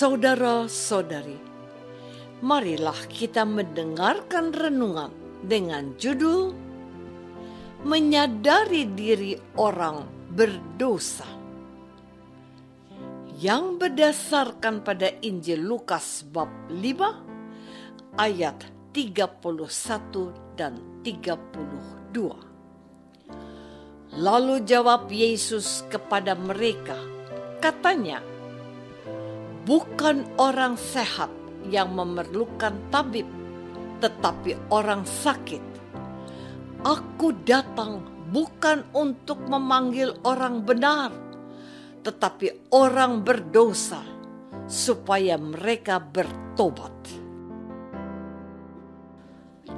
Saudara-saudari, marilah kita mendengarkan renungan dengan judul Menyadari Diri Orang Berdosa, yang berdasarkan pada Injil Lukas bab 5 ayat 31 dan 32. Lalu jawab Yesus kepada mereka, katanya, bukan orang sehat yang memerlukan tabib, tetapi orang sakit. Aku datang bukan untuk memanggil orang benar, tetapi orang berdosa, supaya mereka bertobat.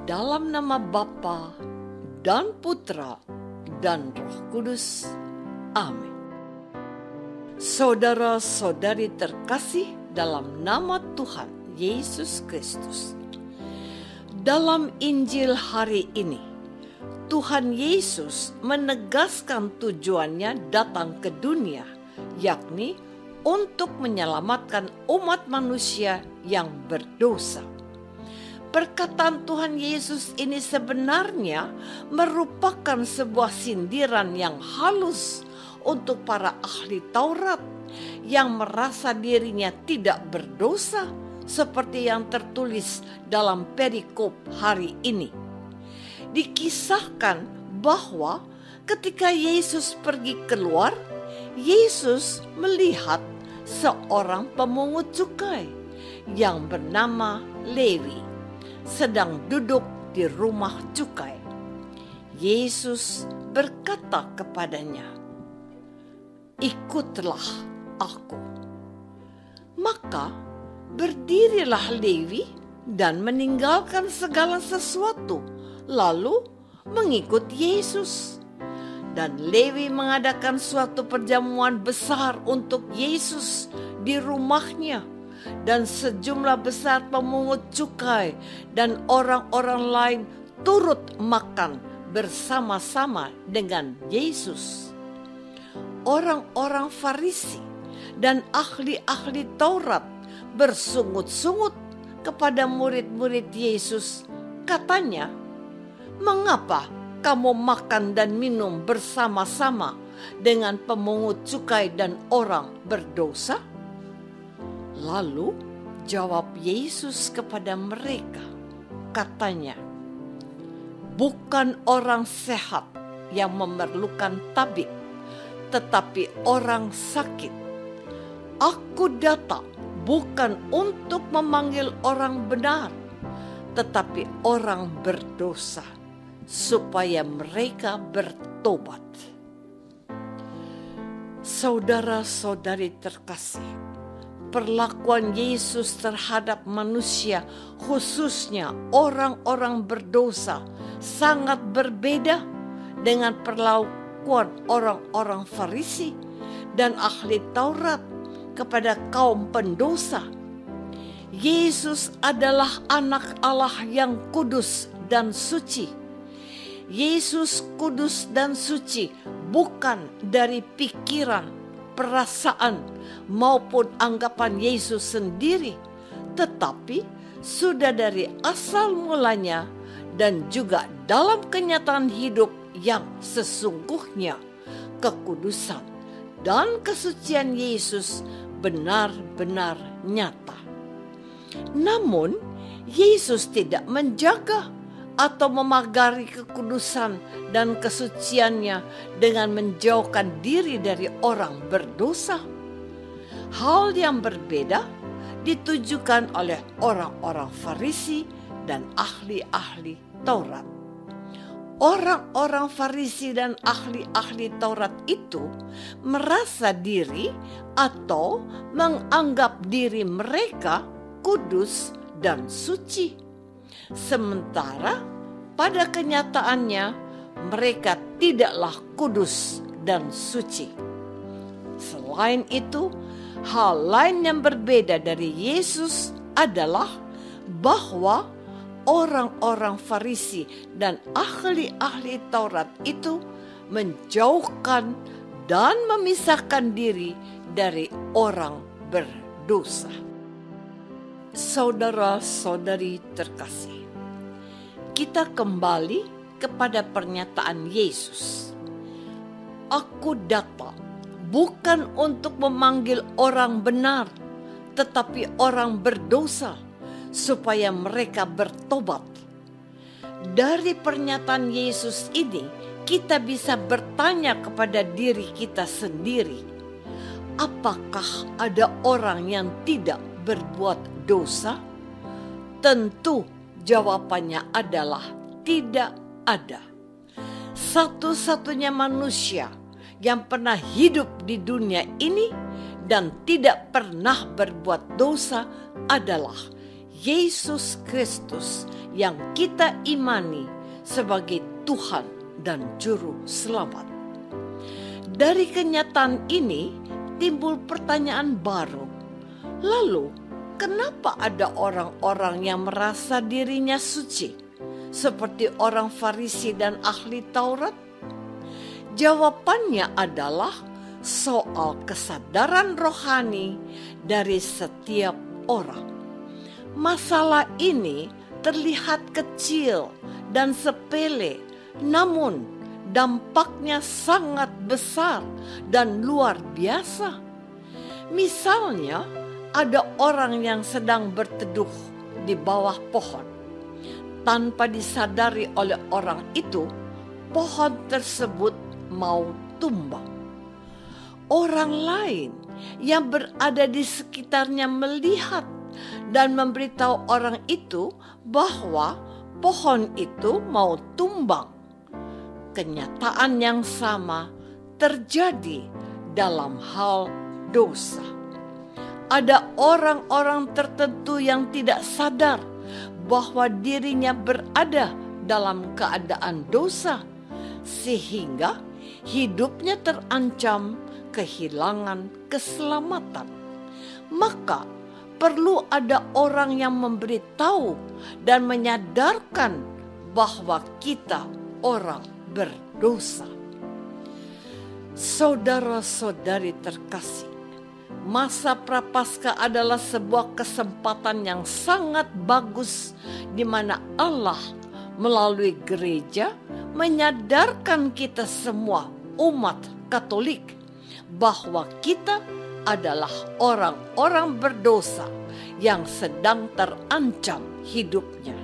Dalam nama Bapa dan Putra dan Roh Kudus. Amin. Saudara-saudari terkasih dalam nama Tuhan Yesus Kristus. Dalam Injil hari ini, Tuhan Yesus menegaskan tujuannya datang ke dunia, yakni untuk menyelamatkan umat manusia yang berdosa. Perkataan Tuhan Yesus ini sebenarnya merupakan sebuah sindiran yang halus untuk para ahli Taurat yang merasa dirinya tidak berdosa seperti yang tertulis dalam perikop hari ini. Dikisahkan bahwa ketika Yesus pergi keluar, Yesus melihat seorang pemungut cukai yang bernama Lewi sedang duduk di rumah cukai. Yesus berkata kepadanya, "Ikutlah aku." Maka berdirilah Lewi dan meninggalkan segala sesuatu, lalu mengikut Yesus. Dan Lewi mengadakan suatu perjamuan besar untuk Yesus di rumahnya. Dan sejumlah besar pemungut cukai dan orang-orang lain turut makan bersama-sama dengan Yesus. Orang-orang Farisi dan ahli-ahli Taurat bersungut-sungut kepada murid-murid Yesus. Katanya, "Mengapa kamu makan dan minum bersama-sama dengan pemungut cukai dan orang berdosa?" Lalu jawab Yesus kepada mereka, katanya, "Bukan orang sehat yang memerlukan tabib, tetapi orang sakit. Aku datang bukan untuk memanggil orang benar, tetapi orang berdosa, supaya mereka bertobat." Saudara-saudari terkasih, perlakuan Yesus terhadap manusia, khususnya orang-orang berdosa, sangat berbeda dengan perlakuan orang-orang Farisi dan ahli Taurat kepada kaum pendosa. Yesus adalah anak Allah yang kudus dan suci. Yesus kudus dan suci bukan dari pikiran, perasaan, maupun anggapan Yesus sendiri, tetapi sudah dari asal mulanya dan juga dalam kenyataan hidup yang sesungguhnya, kekudusan dan kesucian Yesus benar-benar nyata. Namun, Yesus tidak menjaga atau memagari kekudusan dan kesuciannya dengan menjauhkan diri dari orang berdosa. Hal yang berbeda ditujukan oleh orang-orang Farisi dan ahli-ahli Taurat. Orang-orang Farisi dan ahli-ahli Taurat itu merasa diri atau menganggap diri mereka kudus dan suci. Sementara pada kenyataannya mereka tidaklah kudus dan suci. Selain itu, hal lain yang berbeda dari Yesus adalah bahwa orang-orang Farisi dan ahli-ahli Taurat itu menjauhkan dan memisahkan diri dari orang berdosa. Saudara-saudari terkasih, kita kembali kepada pernyataan Yesus. Aku datang bukan untuk memanggil orang benar, tetapi orang berdosa, supaya mereka bertobat. Dari pernyataan Yesus ini, kita bisa bertanya kepada diri kita sendiri, apakah ada orang yang tidak berbuat dosa? Tentu jawabannya adalah tidak ada. Satu-satunya manusia yang pernah hidup di dunia ini dan tidak pernah berbuat dosa adalah Yesus Kristus yang kita imani sebagai Tuhan dan Juru Selamat. Dari kenyataan ini timbul pertanyaan baru. Lalu, kenapa ada orang-orang yang merasa dirinya suci, seperti orang Farisi dan ahli Taurat? Jawabannya adalah soal kesadaran rohani dari setiap orang. Masalah ini terlihat kecil dan sepele, namun dampaknya sangat besar dan luar biasa. Misalnya, ada orang yang sedang berteduh di bawah pohon. Tanpa disadari oleh orang itu, pohon tersebut mau tumbang. Orang lain yang berada di sekitarnya melihat dan memberitahu orang itu bahwa pohon itu mau tumbang. Kenyataan yang sama terjadi dalam hal dosa. Ada orang-orang tertentu yang tidak sadar bahwa dirinya berada dalam keadaan dosa, sehingga hidupnya terancam kehilangan keselamatan. Maka perlu ada orang yang memberitahu dan menyadarkan bahwa kita orang berdosa. Saudara-saudari terkasih, masa Prapaskah adalah sebuah kesempatan yang sangat bagus di mana Allah melalui gereja menyadarkan kita semua umat Katolik bahwa kita adalah orang-orang berdosa yang sedang terancam hidupnya.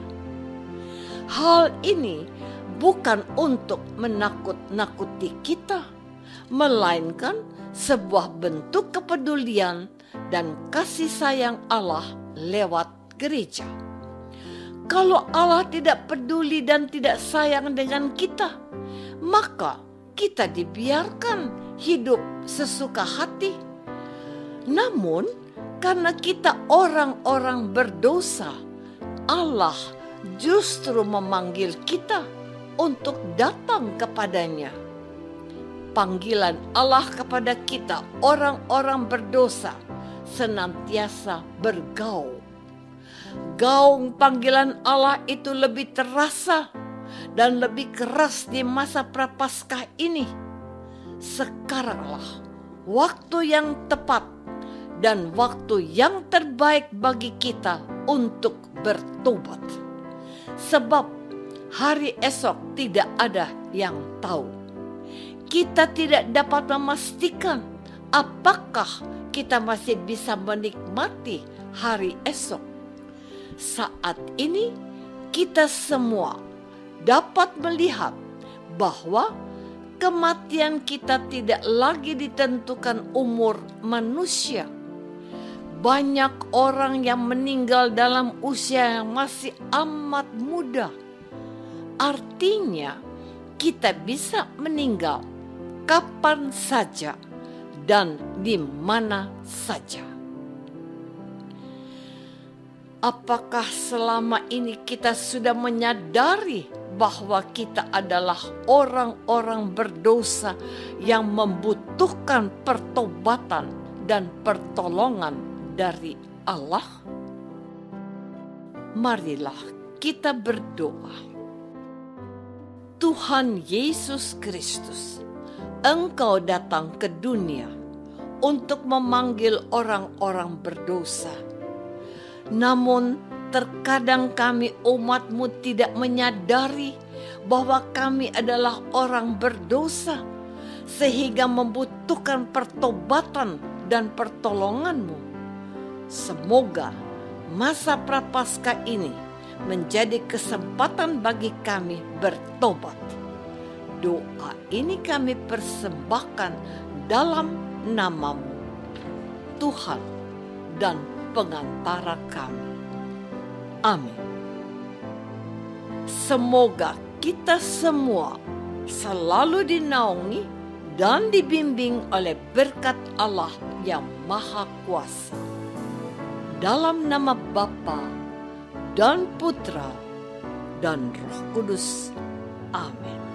Hal ini bukan untuk menakut-nakuti kita, melainkan sebuah bentuk kepedulian dan kasih sayang Allah lewat gereja. Kalau Allah tidak peduli dan tidak sayang dengan kita, maka kita dibiarkan hidup sesuka hati. Namun, karena kita orang-orang berdosa, Allah justru memanggil kita untuk datang kepadanya. Panggilan Allah kepada kita, orang-orang berdosa, senantiasa bergaung. Gaung panggilan Allah itu lebih terasa dan lebih keras di masa Prapaskah ini. Sekaranglah waktu yang tepat dan waktu yang terbaik bagi kita untuk bertobat. Sebab hari esok tidak ada yang tahu. Kita tidak dapat memastikan apakah kita masih bisa menikmati hari esok. Saat ini kita semua dapat melihat bahwa kematian kita tidak lagi ditentukan umur manusia. Banyak orang yang meninggal dalam usia yang masih amat muda. Artinya kita bisa meninggal kapan saja dan di mana saja. Apakah selama ini kita sudah menyadari bahwa kita adalah orang-orang berdosa yang membutuhkan pertobatan dan pertolongan dari Allah? Marilah kita berdoa. Tuhan Yesus Kristus, Engkau datang ke dunia untuk memanggil orang-orang berdosa. Namun terkadang kami umat-Mu tidak menyadari bahwa kami adalah orang berdosa, sehingga membutuhkan pertobatan dan pertolongan-Mu. Semoga masa prapaskah ini menjadi kesempatan bagi kami bertobat. Doa ini kami persembahkan dalam nama-Mu, Tuhan dan pengantara kami. Amin. Semoga kita semua selalu dinaungi dan dibimbing oleh berkat Allah yang Maha Kuasa. Dalam nama Bapa dan Putra dan Roh Kudus. Amin.